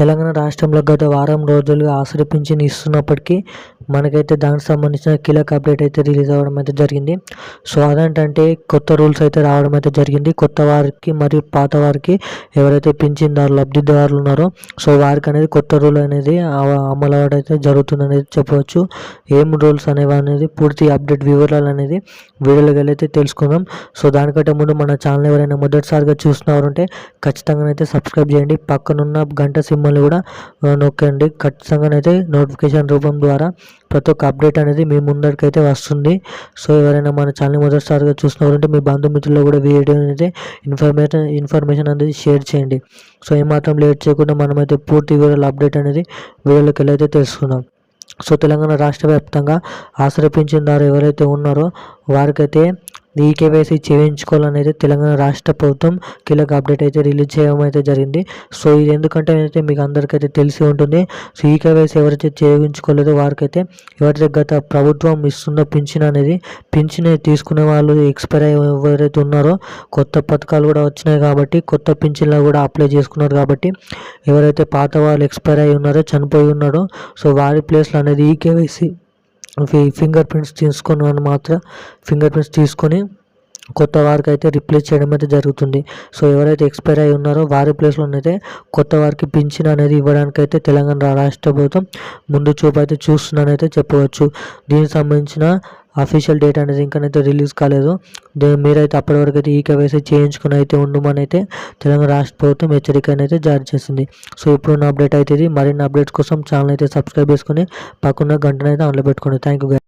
తెలంగాణ రాష్ట్రంలో గత వారం రోజులుగా ఆసరా పింఛన్ ఇస్తున్నప్పటికీ మనకైతే దానికి సంబంధించిన కీలక అప్డేట్ అయితే రిలీజ్ అవ్వడం అయితే జరిగింది. సో అదేంటంటే కొత్త రూల్స్ అయితే రావడం అయితే జరిగింది. కొత్త వారికి మరియు పాత వారికి ఎవరైతే పింఛన్దారులు లబ్ధిదారులు ఉన్నారో సో వారికి అనేది కొత్త రూల్ అనేది అమలు అవ్వడం అయితే జరుగుతుందనేది చెప్పవచ్చు. ఏం రూల్స్ అనేవి అనేది పూర్తి అప్డేట్ వివరాలు అనేది వీడియోలోకి వెళ్ళైతే తెలుసుకుందాం. సో దానికంటే ముందు మన ఛానల్ ఎవరైనా మొదటిసారిగా చూస్తున్నారంటే ఖచ్చితంగా అయితే సబ్స్క్రైబ్ చేయండి. పక్కనున్న గంట సింబల్ని కూడా నొక్కండి. ఖచ్చితంగానైతే నోటిఫికేషన్ రూపం ద్వారా ప్రతి ఒక్క అప్డేట్ అనేది మీ ముందరికైతే వస్తుంది. సో ఎవరైనా మన ఛానల్ మొదటిసారిగా చూస్తున్నారంటే మీ బంధుమిత్రుల్లో కూడా వీడియో అనేది ఇన్ఫర్మేషన్ అనేది షేర్ చేయండి. సో ఏమాత్రం లేట్ చేయకుండా మనమైతే పూర్తి వివరాల అప్డేట్ అనేది వీడియోలోకి వెళ్ళైతే తెలుసుకుందాం. సో తెలంగాణ రాష్ట్ర వ్యాప్తంగా ఆసరా పింఛన్దారు ఎవరైతే ఉన్నారో వారికైతే ఈకేవైసీ చేయించుకోవాలనేది తెలంగాణ రాష్ట్ర ప్రభుత్వం కీలక అప్డేట్ అయితే రిలీజ్ చేయడం అయితే జరిగింది. సో ఇది ఎందుకంటే అయితే మీకు అందరికైతే తెలిసి ఉంటుంది. సో ఈకేవైసీ ఎవరైతే చేయించుకోలేదో వారికైతే ఎవరైతే గత ప్రభుత్వం ఇస్తున్న పింఛన్ తీసుకునే వాళ్ళు ఎక్స్పైర్ అయ్యి ఎవరైతే ఉన్నారో కొత్త పథకాలు కూడా వచ్చినాయి కాబట్టి కొత్త పింఛన్లు కూడా అప్లై చేసుకున్నారు కాబట్టి ఎవరైతే పాత వాళ్ళు ఎక్స్పైర్ అయ్యి ఉన్నారో చనిపోయి ఉన్నారో సో వారి ప్లేస్లో అనేది ఈకేవైసీ ఫింగర్ ప్రింట్స్ తీసుకొని కొత్త వారికి అయితే రిప్లేస్ చేయడం అయితే జరుగుతుంది. సో ఎవరైతే ఎక్స్పైర్ అయి ఉన్నారో వారి ప్లేస్లోనైతే కొత్త వారికి పింఛన్ అనేది ఇవ్వడానికి అయితే తెలంగాణ రాష్ట్ర ప్రభుత్వం ముందు చూపు అయితే చూస్తుందనైతే చెప్పవచ్చు. దీనికి సంబంధించిన అఫీషియల్ డేట్ అనేది ఇంకనైతే రిలీజ్ కాలేదు. మీరైతే అప్పటి వరకు అయితే ఈకేవైసీ చేయించుకుని అయితే ఉండమని అయితే తెలంగాణ రాష్ట్ర ప్రభుత్వం హెచ్చరిక అయితే జారీ చేసింది. సో ఇప్పుడున్న అప్డేట్ అయితే ఇది. మరిన్ని అప్డేట్స్ కోసం ఛానల్ అయితే సబ్స్క్రైబ్ చేసుకొని పక్కన గంటనైతే ఆన్లో పెట్టుకోండి. Thank you.